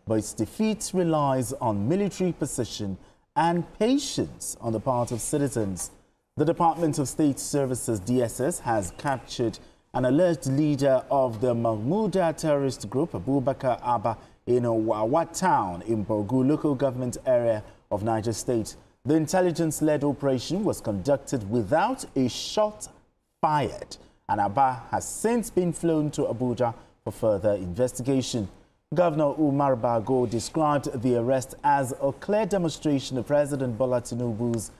but its defeat relies on military precision and patience on the part of citizens. The Department of State Services, DSS, has captured an alleged leader of the Mahmuda terrorist group, Abubakar Abba, in Wawa town in Bogu local government area of Niger State. The intelligence-led operation was conducted without a shot fired, and Abba has since been flown to Abuja for further investigation. Governor Umar Bago described the arrest as a clear demonstration of President Bola Tinubu's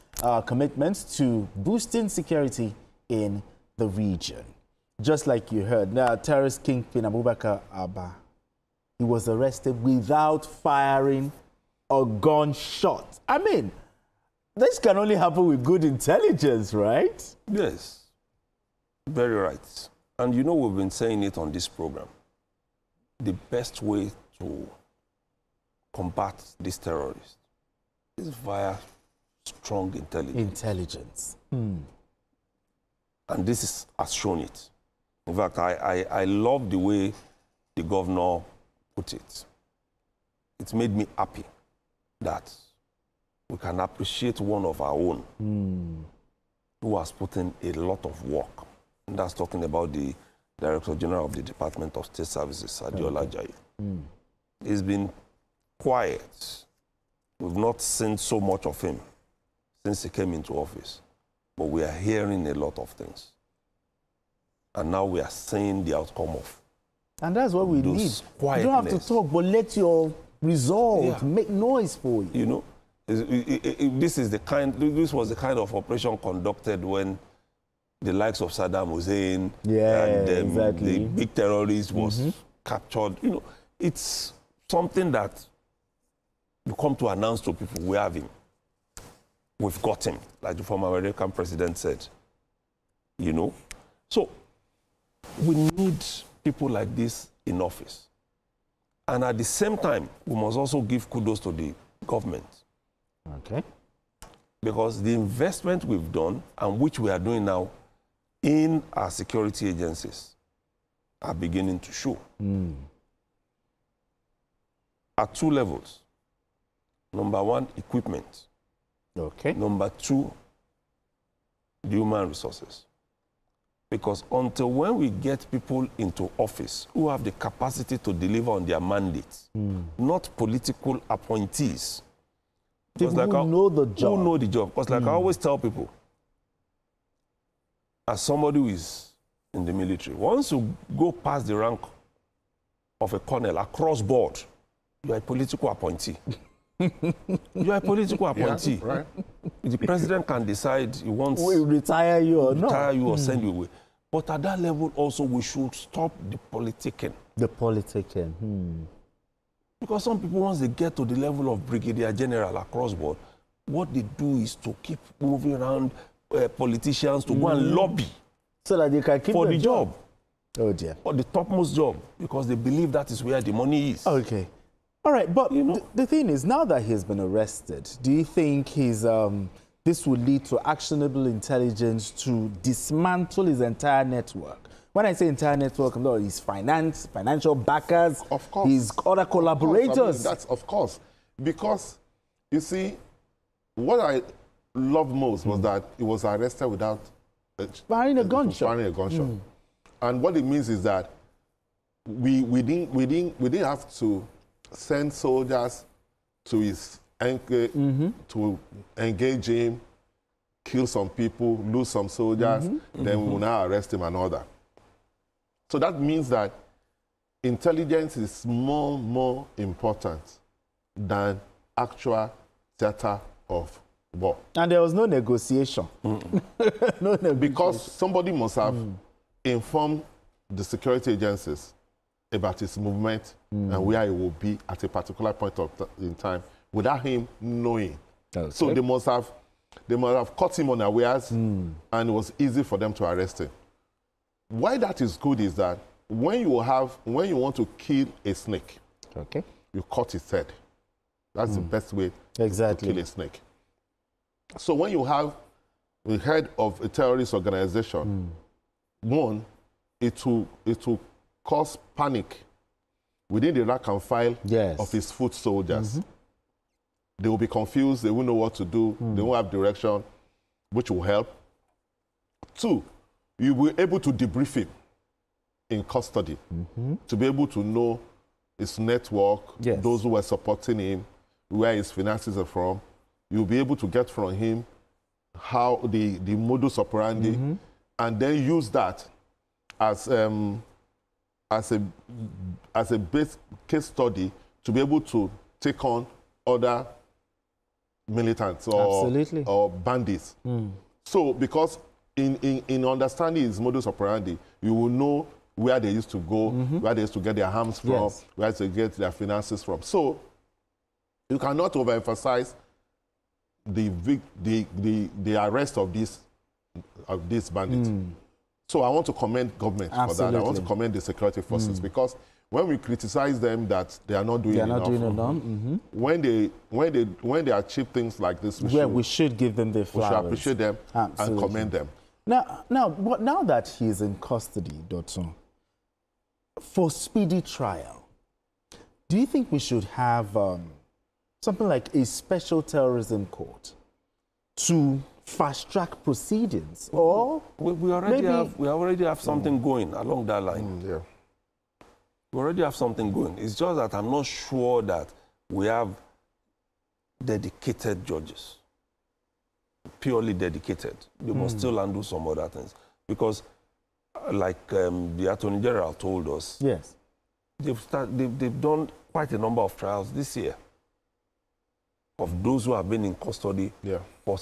commitment to boosting security in the region. Just like you heard, now terrorist Kingpin Abubakar Abba, he was arrested without firing a gunshot. I mean, this can only happen with good intelligence, right? Yes, very right. And you know, we've been saying it on this program. The best way to combat these terrorists is via strong intelligence. And this has shown it. In fact, I love the way the governor put it. It made me happy that we can appreciate one of our own who has put in a lot of work. And that's talking about the Director General of the Department of State Services, Adiola Ajayi. He's been quiet. We've not seen so much of him since he came into office. But we are hearing a lot of things. And now we are seeing the outcome of. And that's what we need. You don't have to talk, but let your resolve make noise for you. You know, this was the kind of operation conducted when the likes of Saddam Hussein and the big terrorist was captured. You know, it's something that you come to announce to people, we have him. We've got him, like the former American president said. You know? So, we need people like this in office. And at the same time, we must also give kudos to the government. Okay. Because the investment we've done, and which we are doing now, in our security agencies are beginning to show. At two levels. Number one, equipment. Okay. Number two, the human resources. Because until when we get people into office who have the capacity to deliver on their mandates, not political appointees. People like who know the job. Who know the job. Because like I always tell people, as somebody who is in the military, once you go past the rank of a colonel across board, you are a political appointee. You are a political appointee. Yeah, right. The president can decide he wants to retire you or not. Retire you or send you away. But at that level also, we should stop the politicking. The politicking. Because some people, once they get to the level of brigadier general across board, what they do is to keep moving around politicians to go and lobby so that they can keep for the job. Oh dear. Or the topmost job, because they believe that is where the money is. Okay. All right, but you know, the thing is, now that he's been arrested, do you think his this will lead to actionable intelligence to dismantle his entire network? When I say entire network, I'm talking his financial backers, of course, his other collaborators. I mean, that's of course, because you see, what I loved most was that he was arrested without firing a gunshot. And what it means is that we didn't have to send soldiers to his to engage him, kill some people, lose some soldiers, then we will now arrest him and all that. So that means that intelligence is more important than actual theater of war. And there was no negotiation. No negotiation. Because somebody must have informed the security agencies about his movement and where he will be at a particular point in time without him knowing. Okay. So they must have caught him unawares and it was easy for them to arrest him. Why that is good is that when you want to kill a snake, okay, you cut its head. That's the best way to kill a snake. So when you have the head of a terrorist organization, one, it will cause panic within the rank and file of his foot soldiers. They will be confused. They won't know what to do. They won't have direction, which will help. 2, you will be able to debrief him in custody to be able to know his network, those who are supporting him, where his finances are from. You'll be able to get from him how the modus operandi, and then use that as a base case study to be able to take on other militants or bandits. So because in understanding his modus operandi, you will know where they used to go, where they used to get their arms from, where to get their finances from. So you cannot overemphasize the arrest of this bandit. So I want to commend government for that. I want to commend the security forces because when we criticize them that they are not doing enough, when they achieve things like this, we should give them the flowers. We should appreciate them and commend them. Now that he is in custody, Dotson, for speedy trial, do you think we should have something like a special terrorism court to fast-track proceedings, or we already have something going along that line. We already have something going. It's just that I'm not sure that we have dedicated judges, purely dedicated. They must still undo some other things because, like the Attorney General told us, they've done quite a number of trials this year of those who have been in custody for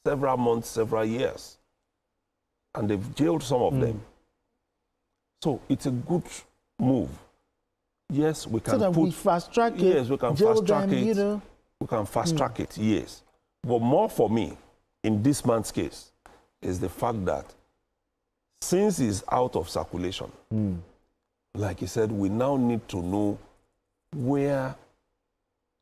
several months, several years. And they've jailed some of them. So it's a good move. Yes, we can so that we fast track it. Yes, we can fast track it. You know? We can fast track it, yes. But more for me, in this man's case, is the fact that since he's out of circulation, like he said, we now need to know where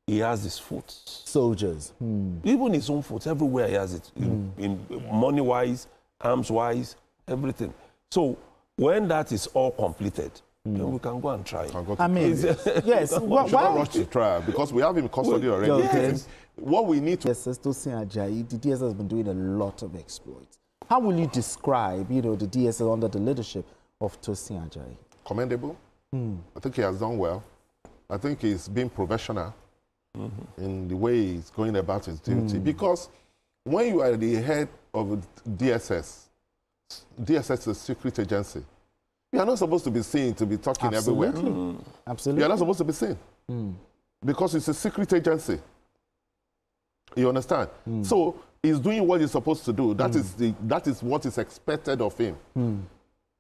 he has his foot. Soldiers. Even his own foot, everywhere he has it. In money-wise, arms-wise, everything. So when that is all completed, then we can go and try. I mean, yes. Why rush to trial? Because we have him in custody already. Yes. What we need to... DSS, Tosin Ajayi, the DSS has been doing a lot of exploits. How will you describe, the DSS under the leadership of Tosin Ajayi? Commendable. I think he has done well. I think he's been professional in the way he's going about his duty. Because when you are the head of DSS, DSS is a secret agency. You are not supposed to be seen to be talking everywhere. Absolutely. You are not supposed to be seen. Because it's a secret agency. You understand? So he's doing what he's supposed to do. That is what is expected of him.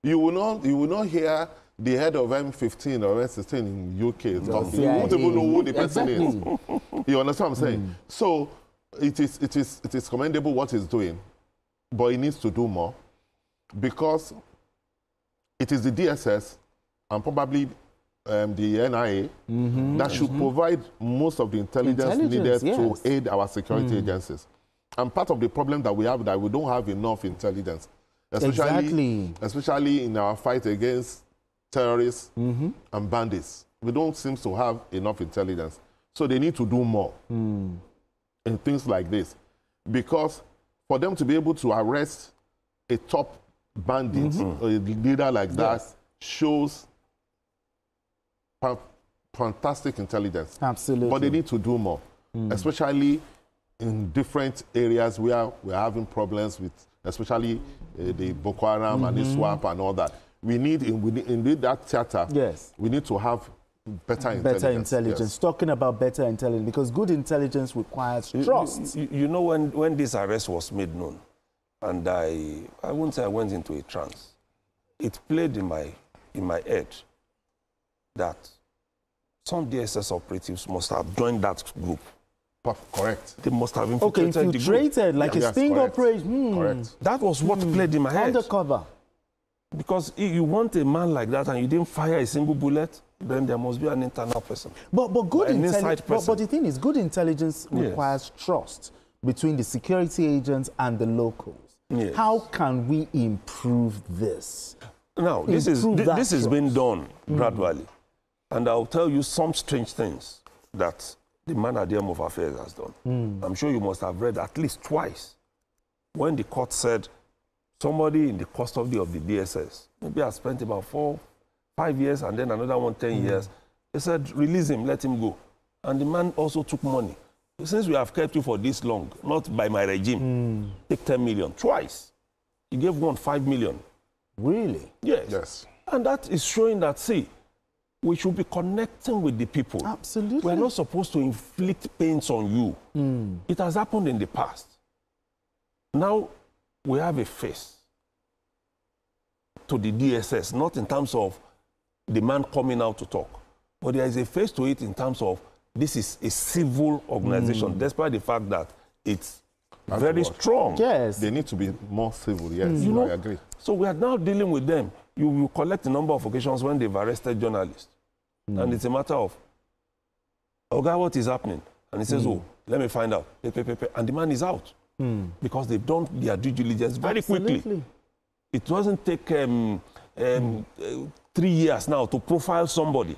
You will not hear the head of M15 or M16 in UK talking. You won't even know who the person is. You understand what I'm saying? So it is commendable what he's doing, but he needs to do more because it is the DSS and probably the NIA that should provide most of the intelligence needed to aid our security agencies. And part of the problem that we have that we don't have enough intelligence, especially in our fight against terrorists and bandits. We don't seem to have enough intelligence. So they need to do more in things like this. Because for them to be able to arrest a top bandit or a leader like that shows fantastic intelligence. Absolutely. But they need to do more, especially in different areas where we're having problems with, especially the Boko Haram and the SWAP and all that. We need that theater. Yes. We need to have better intelligence. Yes. Talking about better intelligence, because good intelligence requires trust. You know, when this arrest was made known, and I won't say I went into a trance, it played in my head that some DSS operatives must have joined that group. Correct. They must have infiltrated the group. Like a sting correct. operation. Correct. That was what played in my head. Undercover. Because if you want a man like that and you didn't fire a single bullet, then there must be an internal person. But good intelligence. But the thing is, good intelligence requires trust between the security agents and the locals. Yes. How can we improve this? Now, this has been done gradually. And I'll tell you some strange things that the man at the helm of affairs has done. I'm sure you must have read at least twice when the court said somebody in the custody of the DSS, maybe I spent about 4, 5 years and then another one 10 years. They said, release him, let him go. And the man also took money. Since we have kept you for this long, not by my regime, take 10 million. Twice. He gave one 5 million. Really? Yes. Yes. And that is showing that, see, we should be connecting with the people. Absolutely. We're not supposed to inflict pains on you. It has happened in the past. Now, we have a face to the DSS, not in terms of the man coming out to talk, but there is a face to it in terms of this is a civil organization, despite the fact that it's very strong. Yes. They need to be more civil, yes, You know, I agree. So we are now dealing with them. You will collect a number of occasions when they've arrested journalists. And it's a matter of, Oga, what is happening? And he says, oh, let me find out. And the man is out. Because they've done their due diligence very quickly. It doesn't take 3 years now to profile somebody.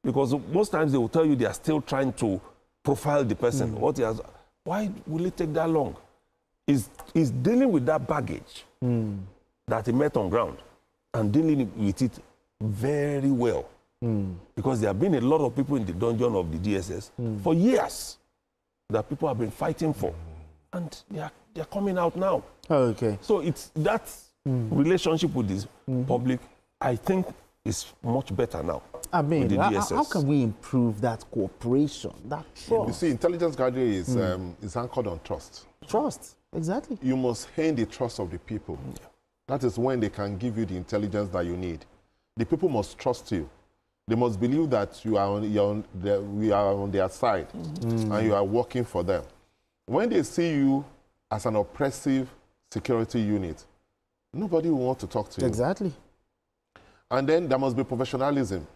Because most times they will tell you they are still trying to profile the person. What he has, why will it take that long? He's dealing with that baggage that he met on ground and dealing with it very well. Because there have been a lot of people in the dungeon of the DSS for years that people have been fighting for. And they're coming out now. Okay. So it's that relationship with the public, I think, is much better now. I mean, with the DSS. how can we improve that cooperation, that trust? You see, intelligence gathering is anchored on trust. Trust, exactly. You must gain the trust of the people. That is when they can give you the intelligence that you need. The people must trust you. They must believe that we are on their side and you are working for them. When they see you as an oppressive security unit, nobody will want to talk to you. Exactly. And then there must be professionalism.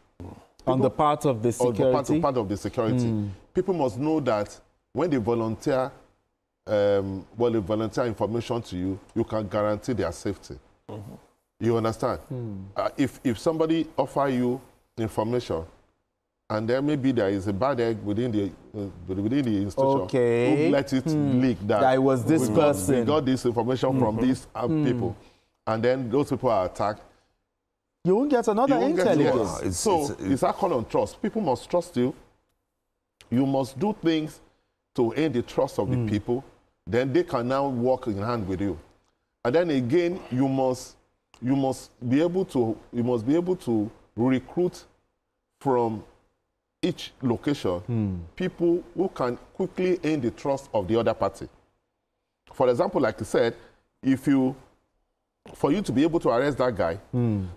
On the part of the security? Part of the security. People must know that when they volunteer, information to you, you can guarantee their safety. You understand? If somebody offer you information, and then maybe there is a bad egg within the institution, who let it leak that it was this person. We got this information from these people, and then those people are attacked. You won't get another intelligence. It's anchored on trust. People must trust you. You must do things to earn the trust of the people. Then they can now work in hand with you. And then again, you must be able to recruit from each location people who can quickly earn the trust of the other party. For example, like I said, for you to be able to arrest that guy,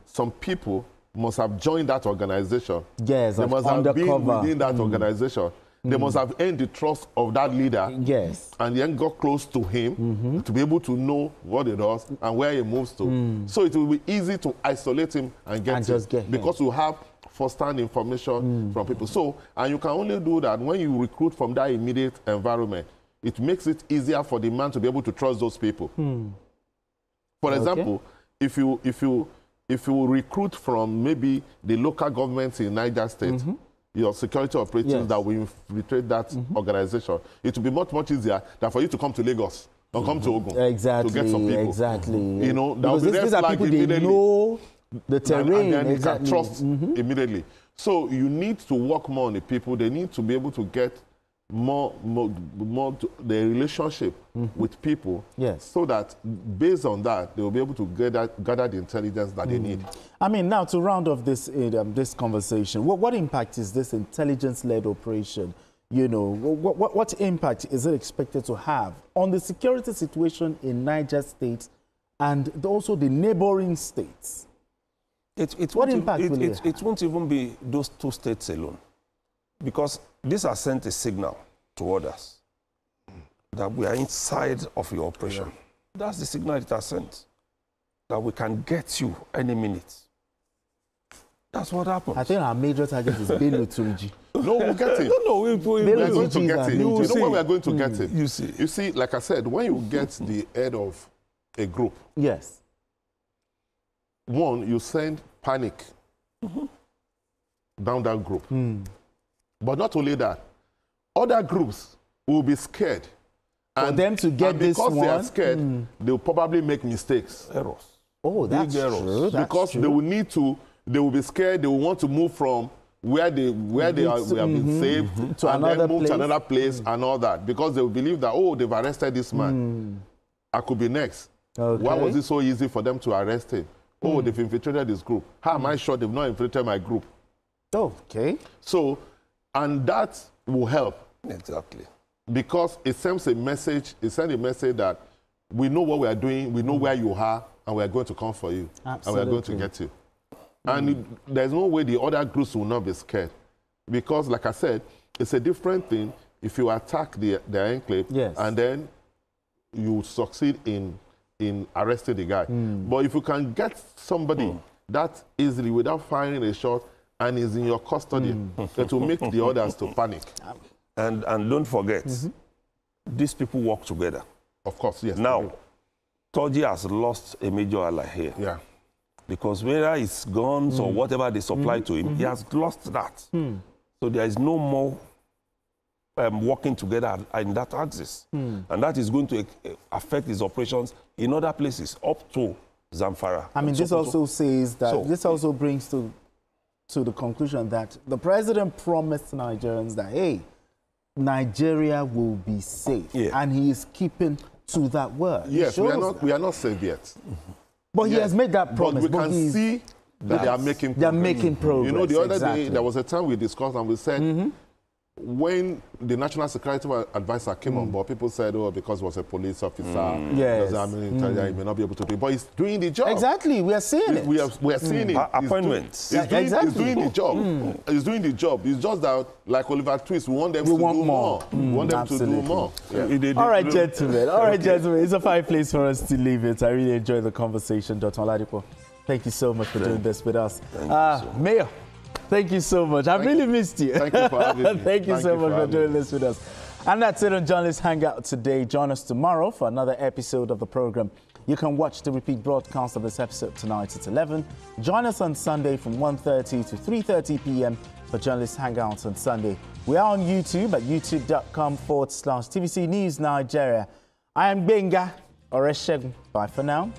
some people must have joined that organization. Yes, they must have been within that organization. They must have earned the trust of that leader. Yes. And then got close to him to be able to know what he does and where he moves to. So it will be easy to isolate him and get him. Because you have first-hand information from people. So, and you can only do that when you recruit from that immediate environment. It makes it easier for the man to be able to trust those people. For example, if you recruit from maybe the local government in Niger State, your security operatives that will infiltrate that organization, it will be much, much easier than for you to come to Lagos or come to Ogun to get some people. Exactly. You know, because these are people, they know the terrain. And then you can trust immediately. So you need to work more on the people. They need to be able to get more to the relationship with people, so that based on that they will be able to gather the intelligence that they need. I mean, now to round off this this conversation, what impact is this intelligence-led operation? You know, what impact is it expected to have on the security situation in Niger State and also the neighboring states? What impact will it have? It won't even be those 2 states alone, because this has sent a signal to others that we are inside of your operation. That's the signal it has sent, that we can get you any minute. That's what happened. I think our major target is Bello Turji. No, we'll get him. we're going to get him. You know when we are going to get him? You see. You see, like I said, when you get the head of a group, one, you send panic. down that group. But not only that, other groups will be scared. For them to get this one, because they are scared, they'll probably make mistakes. Errors. Oh, that's true. Because they will need to, they will be scared, they will want to move from where they have been saved to and another then move place. to another place and all that. Because they will believe that, oh, they've arrested this man. I could be next. Okay. Why was it so easy for them to arrest him? Oh, they've infiltrated this group. How am I sure they've not infiltrated my group? Okay. So, and that will help. Exactly. Because it sends a message, that we know what we are doing, we know where you are, and we are going to come for you. Absolutely. And we are going to get you. And there's no way the other groups will not be scared. Because, like I said, it's a different thing if you attack the enclave and then you succeed in arresting the guy. But if you can get somebody that easily without firing a shot and is in your custody, it will make the others to panic. And don't forget, these people work together. Of course, yes. Now, Toji has lost a major ally here. Yeah. Because whether it's guns or whatever they supply to him, he has lost that. So there is no more working together in that axis. And that is going to affect his operations in other places, up to Zamfara. I mean, this also says that, this also brings to the conclusion that the president promised Nigerians that, hey, Nigeria will be safe. And he is keeping to that word. Yes, we are not safe yet. But he has made that promise. But we can see that they are making progress. They are making progress. You know, the other day, there was a time we discussed and we said, when the National Security Advisor came on board, people said, oh, because he was a police officer, doesn't mean he may not be able to do it. But he's doing the job. Exactly, we are seeing it. We are seeing it. Appointments. He's doing the job. He's doing the job. It's just that, like Oliver Twist, we want them to do more. We want them to do more. All right, gentlemen. All right, gentlemen. It's a fine place for us to leave it. I really enjoyed the conversation, Dr. Oladipo. Thank you so much for doing this with us. Mayor, thank you so much. I've really missed you. Thank you for having me. Thank you so much for doing this with us. And that's it on Journalist Hangout today. Join us tomorrow for another episode of the program. You can watch the repeat broadcast of this episode tonight at 11. Join us on Sunday from 1:30 to 3:30 p.m. for Journalist Hangout on Sunday. We are on YouTube at youtube.com/TVC News Nigeria. I am Benga Oreshegun. Bye for now.